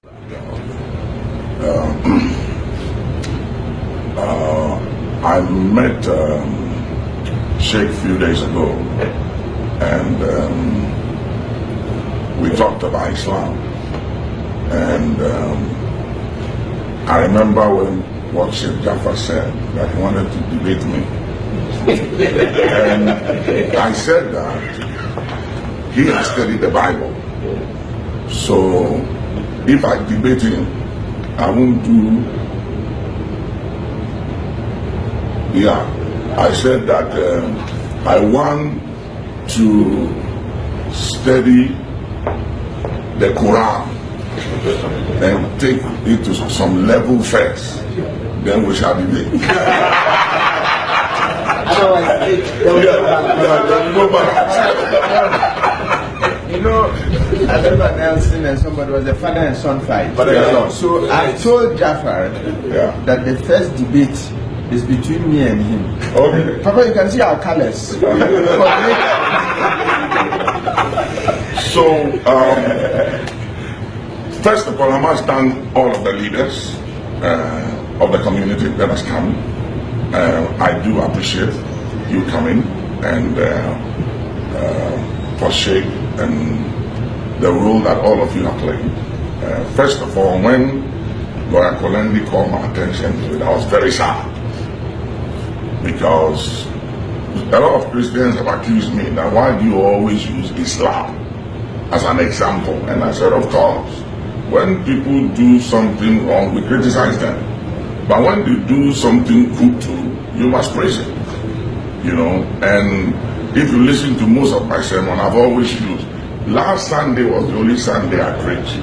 I met Sheikh a few days ago, and we talked about Islam. And I remember what Sheikh Jafar said, that he wanted to debate me. And I said that he has studied the Bible. So if I debate him, I won't do. Yeah, I said that I want to study the Quran and take it to some level first, then we shall debate. You know, I remember announcing that somebody was a father and son fight. So I told Jafar that the first debate is between me and him. Okay. Papa, you can see our colors. So, first of all, I must thank all of the leaders of the community that has come. I do appreciate you coming and for Sheikh and the role that all of you have played. First of all, when Lawyer Kolendi called my attention to it, I was very sad, because a lot of Christians have accused me that why do you always use Islam as an example? And I said, of course, when people do something wrong, we criticize them. But when they do something good too, you must praise it. You know, and if you listen to most of my sermon, I've always used, last Sunday was the only Sunday I preached,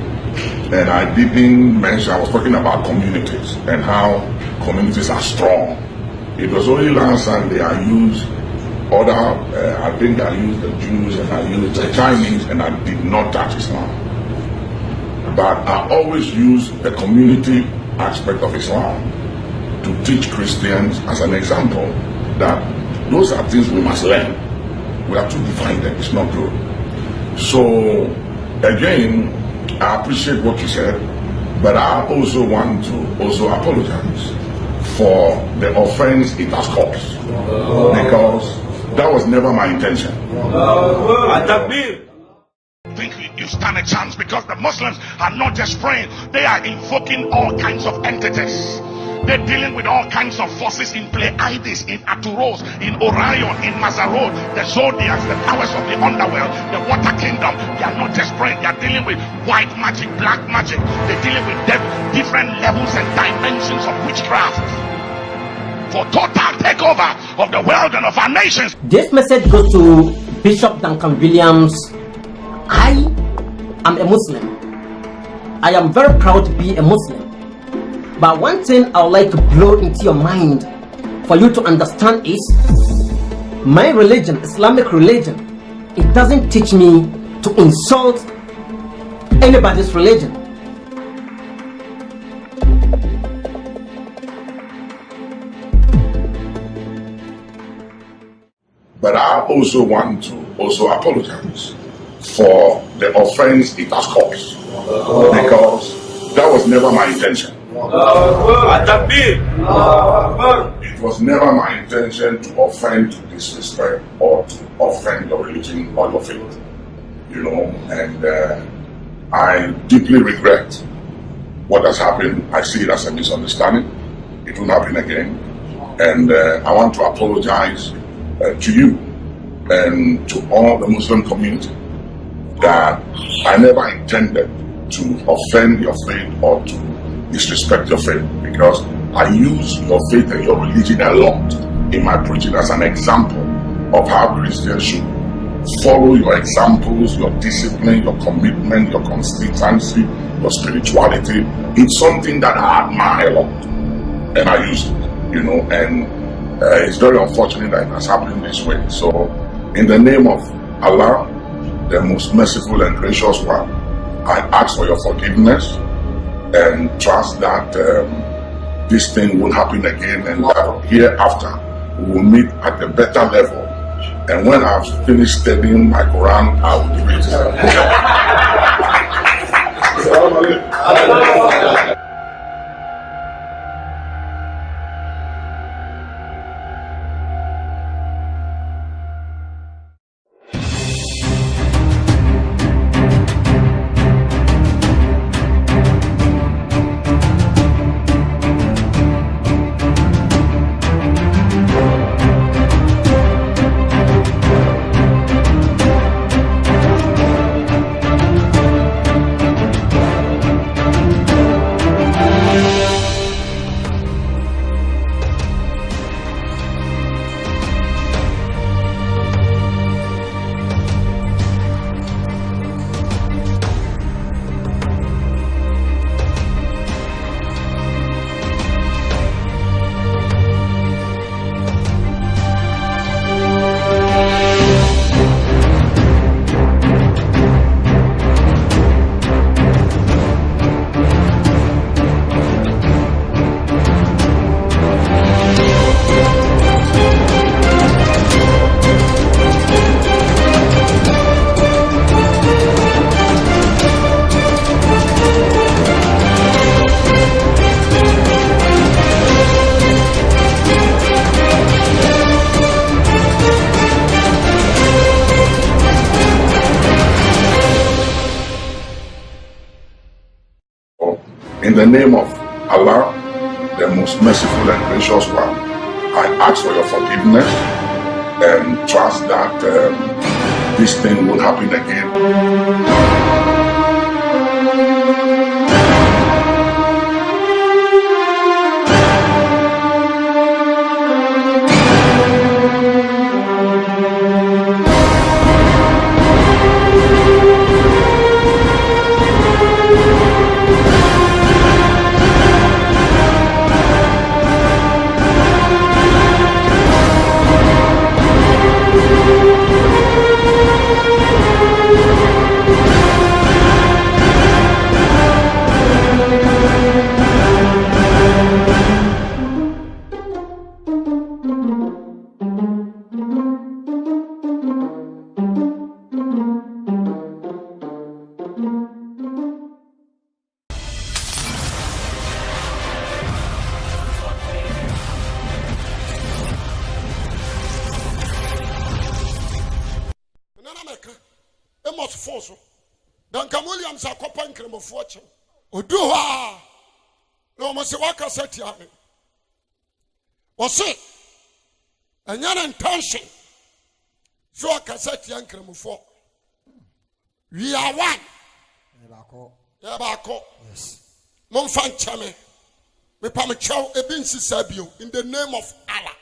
and I didn't mention, I was talking about communities and how communities are strong. It was only last Sunday I used I think I used the Jews and I used the Chinese, and I did not touch Islam. But I always use the community aspect of Islam to teach Christians as an example that those are things we must learn. We have to define them. It's not good. So, again, I appreciate what you said, but I also want to apologize for the offense it has caused, because that was never my intention. I think you stand a chance, because the Muslims are not just praying, they are invoking all kinds of entities. They're dealing with all kinds of forces in Pleiades, in Aturos, in Orion, in Mazarod, the Zodiacs, the powers of the underworld, the water kingdom. They are not just praying, they are dealing with white magic, black magic. They're dealing with different levels and dimensions of witchcraft for total takeover of the world and of our nations. This message goes to Bishop Duncan Williams. I am a Muslim. I am very proud to be a Muslim. But one thing I would like to blow into your mind for you to understand is, my religion, Islamic religion, it doesn't teach me to insult anybody's religion. But I also want to apologize for the offense it has caused, because that was never my intention. It was never my intention to offend, to disrespect, or to offend your religion or your faith. You know, and I deeply regret what has happened. I see it as a misunderstanding. It won't happen again. And I want to apologize to you and to all the Muslim community that I never intended to offend your faith or to disrespect your faith, because I use your faith and your religion a lot in my preaching as an example of how Christians should follow your examples, your discipline, your commitment, your consistency, your spirituality. It's something that I admire a lot, and I use it, you know, and it's very unfortunate that it has happened this way. So, in the name of Allah, the most merciful and gracious one, I ask for your forgiveness and trust that this thing won't happen again, and that hereafter we will meet at a better level. And when I've finished studying my Quran, I will debate it. In the name of Allah, the most merciful and gracious one, I ask for your forgiveness and trust that this thing will happen again. Duncan Williams a kopan kremo fortune. Oduha. No mo se waka set ya me. O se anya intention. So aka set ya kremo for. We are one. Yabako. Yes. Mon fan chame. Me pam chow ebin sisabio in the name of Allah.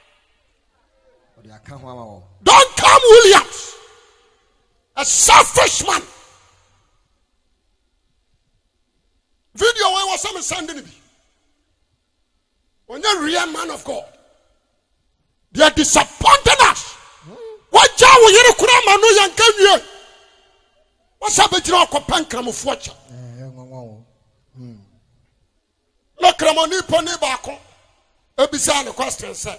Duncan Williams. A selfish man. Video where was some sending me. When you're a real man of God, they are disappointing us. What job will you cry, Manu Yankan? What's up with your compancram of watcher? Look, Ramoni Pony Bako, a bizarre question, sir.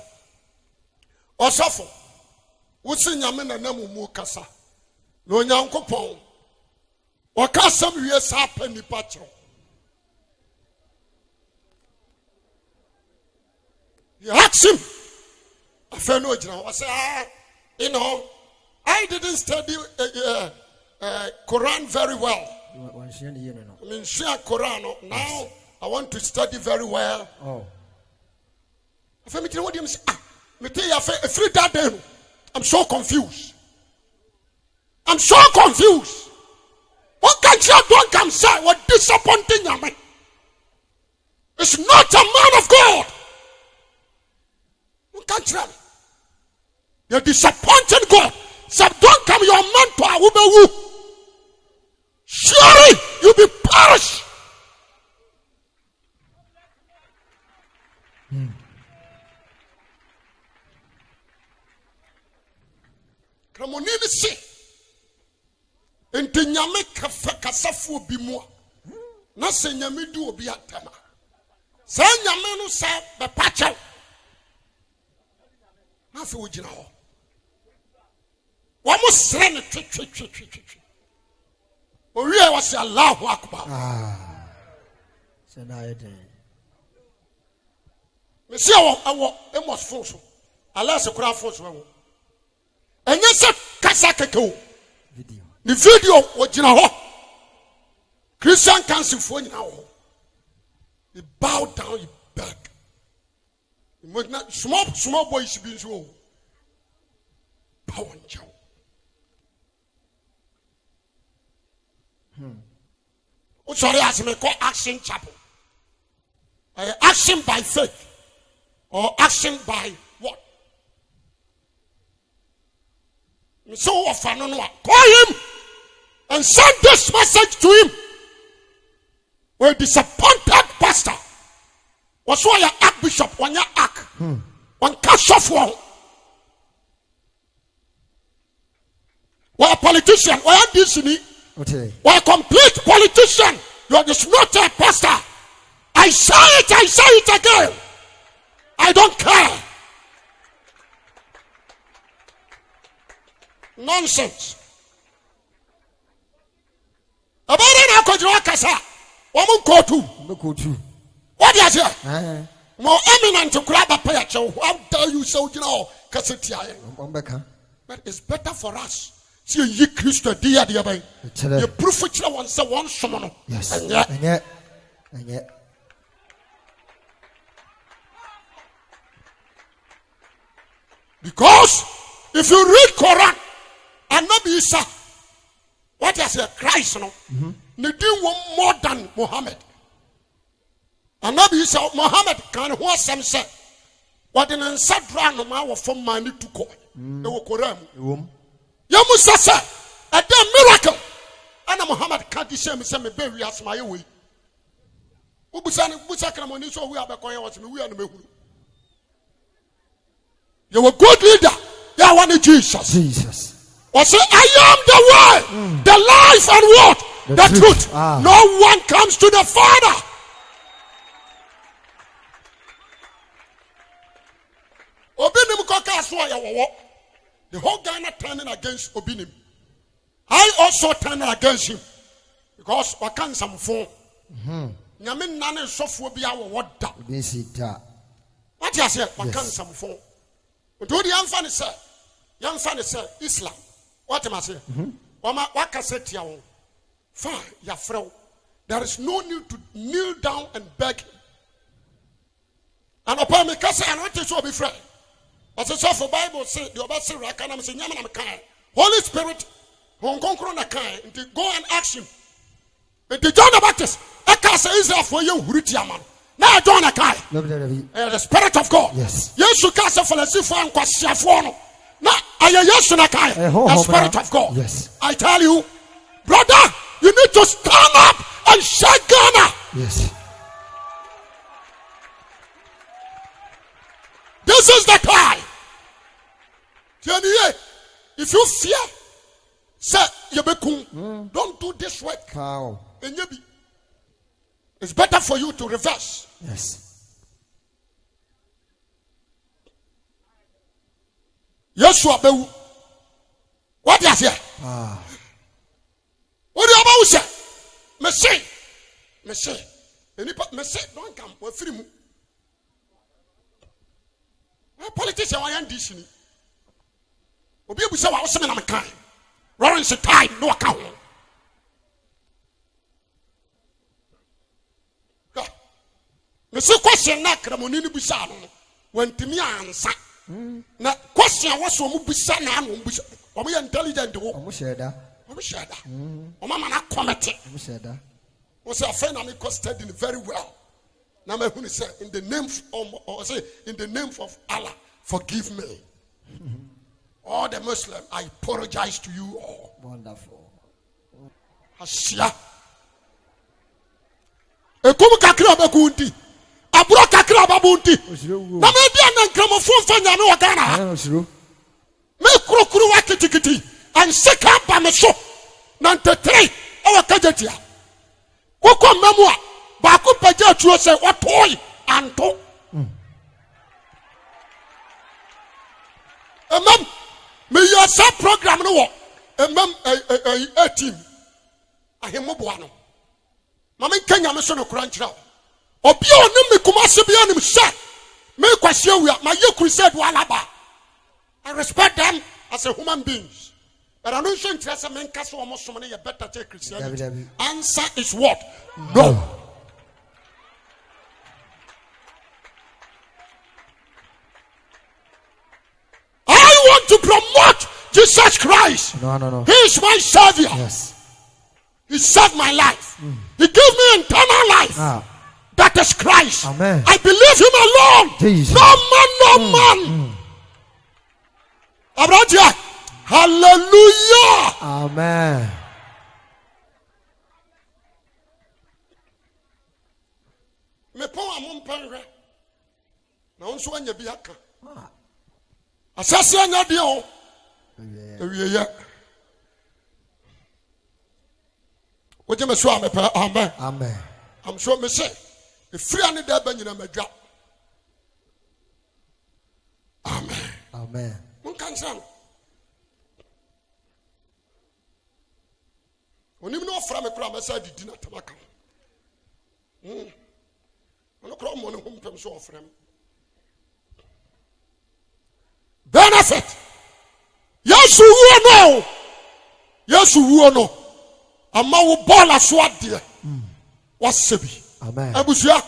Or suffer. What's in your men and Namu Mukasa? No Yanko Pong. Or cast some years up in the patch. You ask him. I feel no job. I say, you know, I didn't study Quran very well. I mean, share Quran. Now I want to study very well. Oh. I feel me what you say. Me tell you, free that day. I'm so confused. I'm so confused. What can you don't come say? What disappointing you, man? It's not a man of God. Can't you're disappointing God. So don't come your man to Awuah. Surely you'll be perished. Kramonini si. Enti nyame kasafu obi mu. Na se nyame du obi atama. Sa nyame no sa be pacha. Afi wo gina ho. Wa mo sre ne twi. Owie wa se Allahu Akbar. Me see our emos force. Alas a crowd force. And yes, Kasakako. The video was Christian council for now. He bowed down, he begged. Small boy should be so. Power and chow. Sorry, as me call action chapel. Action by faith or action by what? So often, call him and send this message to him. We're disappointed, pastor. Was why you act bishop when you act. One cash off one. Why a politician? Why a Disney? Why a complete politician? You are just not a pastor. I say it again. I don't care. Nonsense. About it, I could walk as a woman go to. What is it? More eminent to grab a pair. How dare you so you know? But it's better for us. See ye Christo dear dear bay. You proof which one say one summon. Yes. And yet. Because if you read Quran and not be Isa, what is a Christ no? They do one more than Muhammad. And not be Isa Muhammad can who some say what in a sad run of our from money to call. They were Quran. Yamusa said a damn miracle. And Muhammad can't shame me bury us my way. Ubusakramoni so we are the coin was we are the you were a good leader. You are one Jesus. Or say, I am the way, the life, and what? The truth. No one comes to the Father. The whole Ghana turning against Obinim. I also turn against him. Because I can't some phone. Yamin nane software be our what that. What you say? I can't some phone. But do the young fan say Islam. What am I saying? What can say to you? Fine, your friend. There is no need to kneel down and beg him. And upon me, because I want to be friend. As a soft Bible say, the Oba say, I'm saying, Holy Spirit, go and ask him. And the John the Baptist, I can't say Israel for you, man. Now John Akai. The Spirit of God. Yes. Yes, you can't say for the Sifan Kwasiafono. Now I yes Akai. The Spirit of God. Yes. I tell you, brother, you need to stand up and shake Ghana. Yes. This is the time. If you fear, say don't do this work. Wow. It's better for you to reverse. Yes. Yeshua Bewu. What is here? What do you about say? Messi. Messi, don't come. We're free. A politician, I am this. Obi Obi say, I was saying I'm a kind. Lawrence a time, no account. Messi question na kramoni ni bisa no. When timi ansa. Na question was so mu bisa na no bisa. Omo ya intelligent wo. Omo share da. Omo ma na committee. Omo share da. O say afena me ko studying very well. Now my who say in the name of Allah, forgive me. All the Muslim, I apologize to you all. Wonderful. Asia. Ekumu kakira bakunti. Aburo kakira babunti. Na me dia na nkramofo fanya me wakana. Me kurukuru wa kitikiti. And second ba me so. 93 awa kajetia. Woko memua. Baku paja chuo se watoi anto. Emam me yasa program no wo. Emam a team. Ahemo boano. Mama Kenya me so no kranchira. Obio no me kumase bia nim sha. Me kwahye wi my crusade walaba. I respect them as a human beings. But I don't think that's a man cast almost so many better take Christianity. Answer is what? No. I want to promote Jesus Christ. No. He is my savior. Yes. He saved my life. He gave me eternal life. That is Christ. Amen. I believe him alone. Jesus. No man. Abraja. Hallelujah. Amen. Me pon amon panwe. Na onso anya bi aka. Asase anya de o. Ewiye. Woje me so amepa. Amen. Amen. I'm sure me say free ani da ba nyina madwa. Amen. Amen. Mun kan san. Onim no ofra me kura mesa didi na tamaka. Ono kura mo ne humpem so ofra me. Benefit. Yesu wuo no. Ama wo ball aso ade. Wasabi. Amen. Abusia,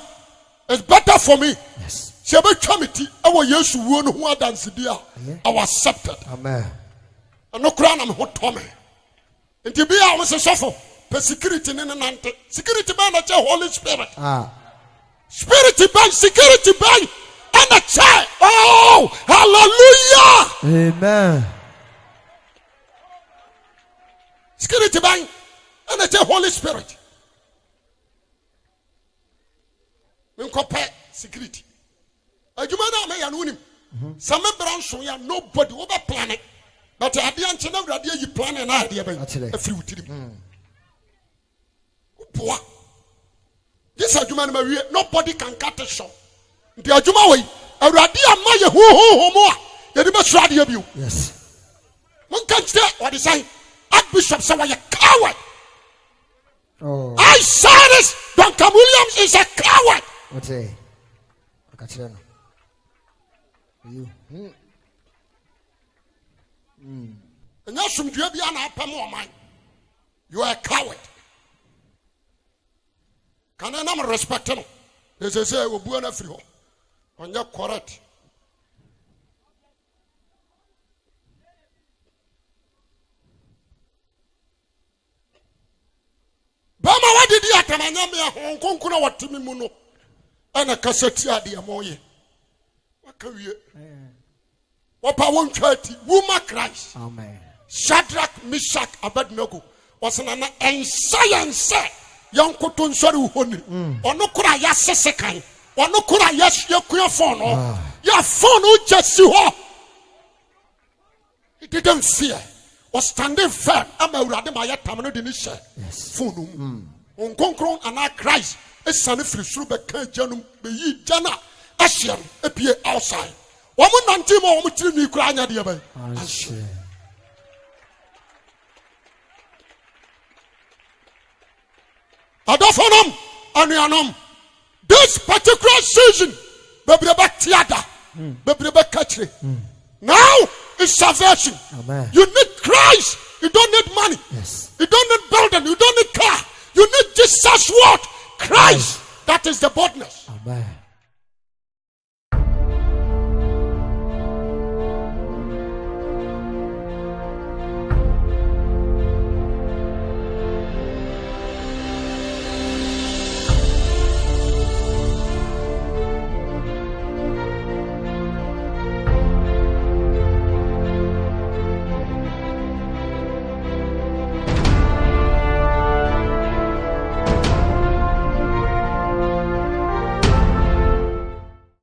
it's better for me. Yes. Shebe chamiti ewo Yesu wuo no ho adanse dia. I was accepted. Amen. Ano kura na me ho tome. Nti bia wo se sofo, pe security ne nante. Security ban na che Holy Spirit. Spirit ban, security ban, and a chair. Oh, hallelujah. Amen. Security ban, and a chair Holy Spirit. Minkope security. Ajuma na me ya no nim. Some branch ya nobody over planet. But I didn't know that you plan an idea by a few to this argument, nobody can cut a shot. The Ajuma way, a radia maya who more. You must radio you. Yes. One can't say what is saying. Archbishop said, "Why a coward?" Oh. I saw this. Duncan Williams is a coward. What's it? I got you. You. And that's from Jubiana Pamo mine. You are a coward. Can I not respect him? They say, "We're born free." On your correct. Bama, what did you at Manamia Hong Kong? What Timmy Muno? And a cassetia, dear Moye. What can you? What power charity? Woman Christ. Amen. Shadrach, Meshach, Abednego was an science. Young Cotton Saru Honey. Or no could I ask a second? Or no could I ask your phone? Your phone who just you up. He didn't fear. Was standing firm. I'm a Radamaya Tamano Denisha. Yes. Phone. On Concron and our Christ. A son of Frisruba Janum be Jana. Asian appear outside. Woman Antimo Mutini crying at the other. Adofonum and this particular season, Bebreba Tiada, Bebreba Catchy. Now is salvation. Amen. You need Christ. You don't need money. Yes. You don't need building. You don't need car. You need Jesus what? Christ. That is the boldness. Amen.